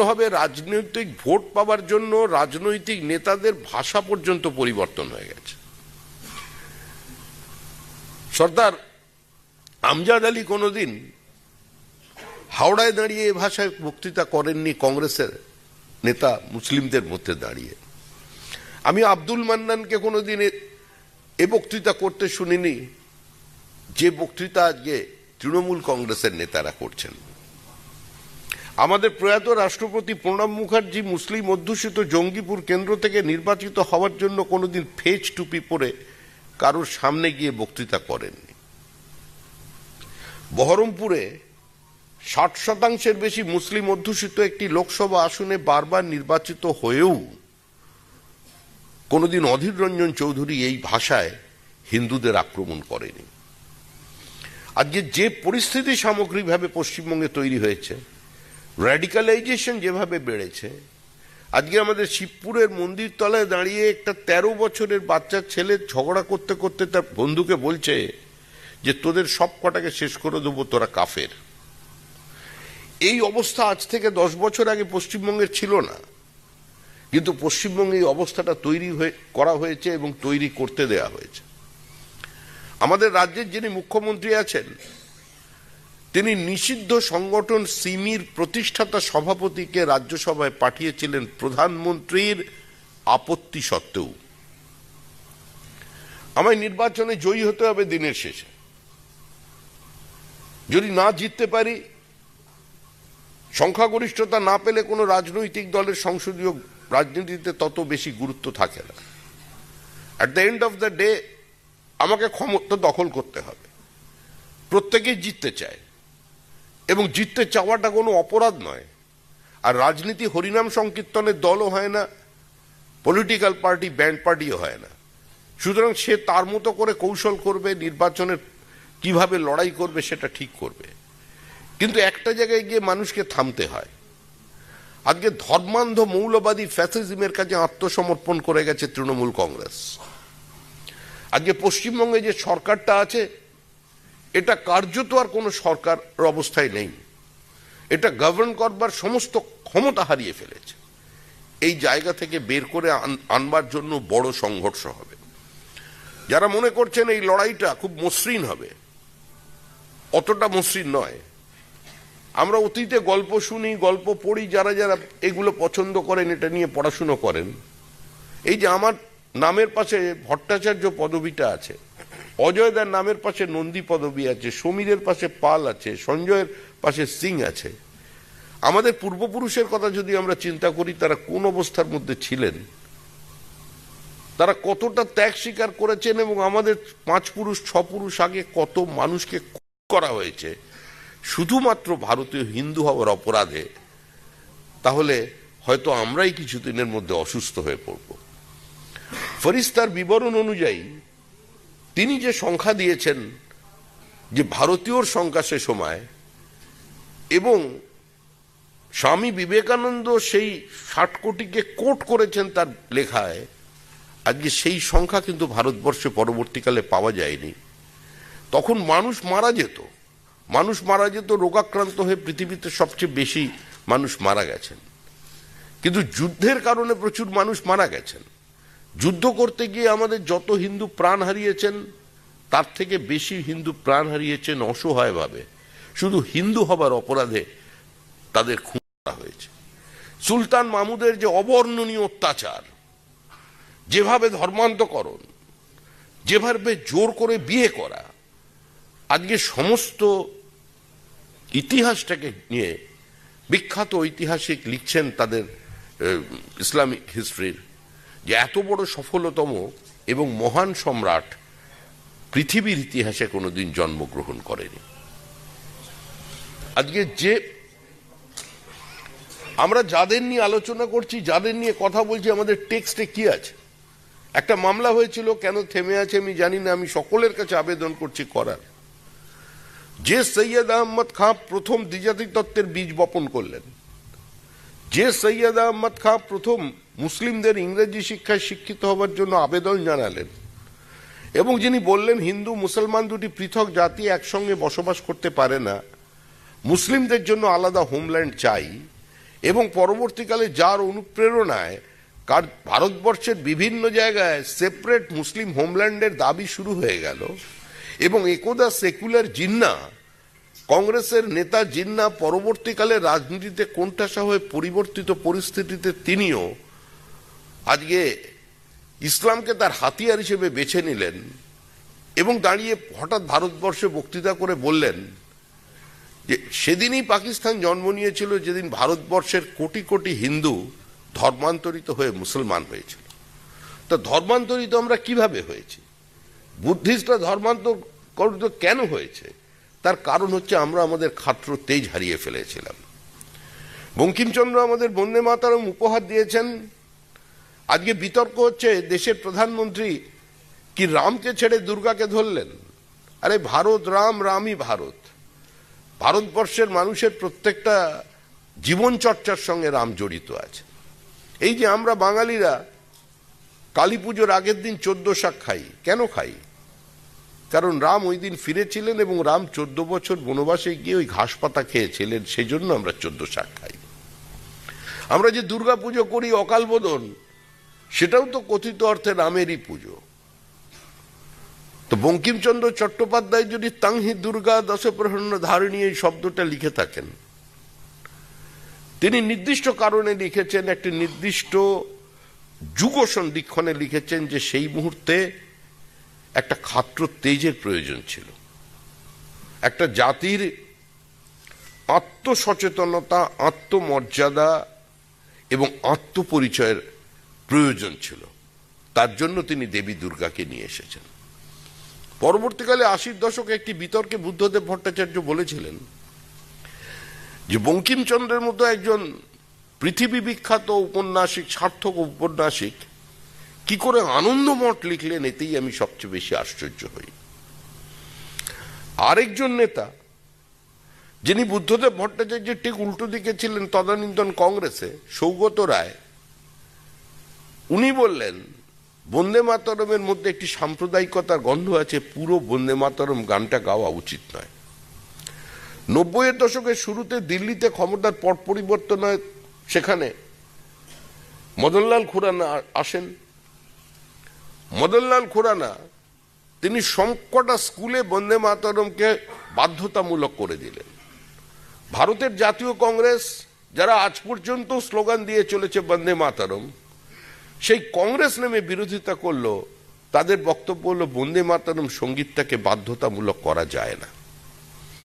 হবে রাজনৈতিক ভোট পাওয়ার জন্য রাজনৈতিক নেতাদের ভাষা পর্যন্ত পরিবর্তন হয়ে গেছে। সর্দার আমজাদ আলী কোনোদিন হাওড়ায় দাঁড়িয়ে এ ভাষায় বক্তৃতা করেননি কংগ্রেসের নেতা মুসলিমদের মধ্যে দাঁড়িয়ে। আমি আব্দুল মান্নানকে কোনোদিন এ বক্তৃতা করতে শুনিনি যে বক্তৃতা আজকে তৃণমূল কংগ্রেসের নেতারা করছেন। আমাদের প্রয়াত রাষ্ট্রপতি প্রণব মুখার্জি মুসলিম অধ্যুষিত জঙ্গিপুর কেন্দ্র থেকে নির্বাচিত হওয়ার জন্য কোনোদিন ফেজ টুপি পরে কারোর সামনে গিয়ে বক্তৃতা করেননি। বহরমপুরে 60% বেশি মুসলিম অধ্যুষিত একটি লোকসভা আসনে বারবার নির্বাচিত হয়েও কোনোদিন অধীর রঞ্জন চৌধুরী এই ভাষায় হিন্দুদের আক্রমণ করেনি। আজকে যে পরিস্থিতি সামগ্রিকভাবে পশ্চিমবঙ্গে তৈরি হয়েছে, র্যাডিক্যালাইজেশন যেভাবে বেড়েছে, আজকে আমাদের শিবপুরের মন্দির তলায় দাঁড়িয়ে একটা 13 বছরের বাচ্চা ছেলে ঝগড়া করতে করতে তার বন্ধুকে বলছে যে তোদের সব কটাকে শেষ করে দেবো, তোরা কাফের। এই অবস্থা আজ থেকে 10 বছর আগে পশ্চিমবঙ্গের ছিল না, কিন্তু পশ্চিমবঙ্গে এই অবস্থাটা করা হয়েছে এবং তৈরি করতে দেয়া হয়েছে। আমাদের রাজ্যের যিনি মুখ্যমন্ত্রী আছেন তিনি নিষিদ্ধ সংগঠন সিমির প্রতিষ্ঠাতা সভাপতিকে রাজ্যসভায় পাঠিয়েছিলেন প্রধানমন্ত্রীর আপত্তি সত্ত্বেও। আমায় নির্বাচনে জয়ী হতে হবে দিনের শেষে। যদি না জিততে পারি, সংখ্যাগরিষ্ঠতা না পেলে কোনো রাজনৈতিক দলের সংসদীয় রাজনীতিতে তত বেশি গুরুত্ব থাকে না। At the end of the day আমাকে ক্ষমতা দখল করতে হবে। প্রত্যেকেই জিততে চায় এবং জিততে চাওয়াটা কোনো অপরাধ নয়। আর রাজনীতি হরিনাম সংকীর্তনের দলও হয় না, পলিটিক্যাল পার্টি ব্যান্ড পার্টিও হয় না। সুতরাং সে তার মতো করে কৌশল করবে, নির্বাচনের কিভাবে লড়াই করবে সেটা ঠিক করবে। কিন্তু একটা জায়গায় গিয়ে মানুষকে থামতে হয়। আজকে ধর্মান্ধ মৌলবাদী ফ্যাসিজমের কাছে আত্মসমর্পণ করে গেছে তৃণমূল কংগ্রেস। আজকে পশ্চিমবঙ্গে যে সরকারটা আছে এটা কার্যত আর কোনো সরকার অবস্থায় নেই। এটা গভর্ন করবার সমস্ত ক্ষমতা হারিয়ে ফেলেছে। এই জায়গা থেকে বের করে আনবার জন্য বড় সংঘর্ষ হবে। যারা মনে করছেন এই লড়াইটা খুব মসৃণ হবে, অতটা মসৃণ নয়। আমরা অতীতে গল্প শুনি, গল্প পড়ি, যারা যারা এগুলো পছন্দ করেন, এটা নিয়ে পড়াশুনো করেন। এই যে আমার নামের পাশে ভট্টাচার্য পদবিটা আছে, অজয়দার নামের পাশে নন্দী পদবী আছে, সমীরের পাশে পাল আছে, সঞ্জয়ের পাশে সিং আছে। আমাদের পূর্বপুরুষের কথা যদি আমরা চিন্তা করি, তারা কোন অবস্থার মধ্যে ছিলেন, তারা কতটা ত্যাগ স্বীকার করেছেন এবং আমাদের 5 পুরুষ 6 পুরুষ আগে কত মানুষকে করা হয়েছে শুধুমাত্র ভারতীয় হিন্দু হওয়ার অপরাধে, তাহলে হয়তো আমরাই কিছুদিনের মধ্যে অসুস্থ হয়ে পড়ব। ফরিস্তার বিবরণ অনুযায়ী তিনি যে সংখ্যা দিয়েছেন যে ভারতীয়র সংখ্যা সে সময়, এবং স্বামী বিবেকানন্দ সেই 60 কোটিকে কোট করেছেন তার লেখায়, আজকে সেই সংখ্যা কিন্তু ভারতবর্ষে পরবর্তীকালে পাওয়া যায়নি। তখন মানুষ মারা যেত, রোগাক্রান্ত হয়ে পৃথিবীতে সবচেয়ে বেশি মানুষ মারা গেছেন। কিন্তু যুদ্ধের কারণে প্রচুর মানুষ মারা গেছেন। যুদ্ধ করতে গিয়ে আমাদের যত হিন্দু প্রাণ হারিয়েছেন, তার থেকে বেশি হিন্দু প্রাণ হারিয়েছেন অসহায়ভাবে, শুধু হিন্দু হবার অপরাধে তাদের খুন করা হয়েছে। সুলতান মাহমুদের যে অবর্ণনীয় অত্যাচার, যেভাবে ধর্মান্তকরণ, যেভাবে জোর করে বিয়ে করা, আজকে সমস্ত ইতিহাসটাকে নিয়ে বিখ্যাত ঐতিহাসিক লিখছেন তাদের ইসলামিক হিস্ট্রির, যে এত বড় সফলতম এবং মহান সম্রাট পৃথিবীর ইতিহাসে কোনোদিন জন্মগ্রহণ করেনি। আজকে যে আমরা যাদের নিয়ে আলোচনা করছি, যাদের নিয়ে কথা বলছি, আমাদের টেক্সটে কি আছে? একটা মামলা হয়েছিল, কেন থেমে আছে আমি জানি না। আমি সকলের কাছে আবেদন করছি করার, যে সৈয়দ আহমদ খাঁ প্রথম দ্বিজাতি তত্ত্বের বীজ বপন করলেন, যে সৈয়দ আহমদ খাঁ প্রথম মুসলিমদের ইংরেজি শিক্ষায় শিক্ষিত হবার জন্য আবেদন জানালেন, এবং যিনি বললেন হিন্দু মুসলমান দুটি পৃথক জাতি একসঙ্গে বসবাস করতে পারে না, মুসলিমদের জন্য আলাদা হোমল্যান্ড চাই, এবং পরবর্তীকালে যার অনুপ্রেরণায় ভারতবর্ষের বিভিন্ন জায়গায় সেপারেট মুসলিম হোমল্যান্ডের দাবি শুরু হয়ে গেল এবং একদা সেকুলার জিন্না, কংগ্রেসের নেতা জিন্না পরবর্তীকালে রাজনীতিতে কোণঠাসা হয়ে পরিবর্তিত পরিস্থিতিতে তিনিও আজকে ইসলামকে তার হাতিয়ার হিসেবে বেছে নিলেন এবং দাঁড়িয়ে হঠাৎ ভারতবর্ষে বক্তৃতা করে বললেন যে সেদিনই পাকিস্তান জন্ম নিয়েছিল যেদিন ভারতবর্ষের কোটি কোটি হিন্দু ধর্মান্তরিত হয়ে মুসলমান হয়েছিল। তো ধর্মান্তরিত আমরা কিভাবে হয়েছি, বুদ্ধিস্টরা ধর্মান্তরিত কেন হয়েছে, তার কারণ হচ্ছে আমরা আমাদের ক্ষাত্র তেজ হারিয়ে ফেলেছিলাম। বঙ্কিমচন্দ্র আমাদের বন্দে মাতরম উপহার দিয়েছেন। আজকে বিতর্ক হচ্ছে দেশের প্রধানমন্ত্রী কি রামকে ছেড়ে দুর্গাকে ধরলেন। আরে ভারত রাম, রামই ভারত। ভারতবর্ষের মানুষের প্রত্যেকটা জীবন চর্চার সঙ্গে রাম জড়িত আছে। এই যে আমরা বাঙালিরা কালী পুজোর আগের দিন 14 শাক খাই, কেন খাই? কারণ রাম ওই দিন ফিরেছিলেন এবং রাম 14 বছর বনবাসে গিয়ে ওই ঘাস পাতা খেয়েছিলেন, সেই জন্য আমরা 14 শাক খাই। আমরা যে দুর্গা পুজো করি অকাল বোধন, সেটাও তো কথিত অর্থে রামেরই পুজো। তো বঙ্কিমচন্দ্র চট্টোপাধ্যায় যদি তাংহি দুর্গা দশপ্রহন্ন ধারিণী এই শব্দটা লিখে থাকেন, তিনি নির্দিষ্ট কারণে লিখেছেন, একটি নির্দিষ্ট যুগ সন্ধিক্ষণে লিখেছেন যে সেই মুহূর্তে একটা ক্ষাত্র তেজের প্রয়োজন ছিল, একটা জাতির আত্মসচেতনতা, আত্মমর্যাদা এবং আত্মপরিচয়ের প্রয়োজন ছিল। তার জন্য তিনি দেবী দুর্গাকে নিয়ে এসেছেন। পরবর্তীকালে 80-র দশকে একটি বিতর্কে বুদ্ধদেব ভট্টাচার্য বলেছিলেন যে বঙ্কিমচন্দ্রের মতো একজন পৃথিবী বিখ্যাত ঔপন্যাসিক, সার্থক ঔপন্যাসিক কি করে আনন্দমঠ লিখলেন, এতেই আমি সবচেয়ে বেশি আশ্চর্য হই। আরেকজন নেতা যিনি বুদ্ধদেব ভট্টাচার্যের ঠিক উল্টো দিকে ছিলেন তদানীন্তন কংগ্রেসে, সৌগত রায়, উনি বললেন বন্দে মাতরমের মধ্যে একটি সাম্প্রদায়িকতার গন্ধ আছে, পুরো বন্দে মাতরম গানটা গাওয়া উচিত নয়। 90-এর দশকের শুরুতে দিল্লিতে ক্ষমতার পট পরিবর্তন হয়, সেখানে মদনলাল খুরানা আসেন। মদনলাল খুরানা তিনি সবকটা স্কুলে বন্দে মাতরমকে বাধ্যতামূলক করে দিলেন। ভারতের জাতীয় কংগ্রেস, যারা আজ পর্যন্ত স্লোগান দিয়ে চলেছে বন্দে মাতরম, সেই কংগ্রেস নেমে বিরোধিতা করলো। তাদের বক্তব্য হলো বন্দে মাতরম সঙ্গীতটাকে বাধ্যতামূলক করা যায় না।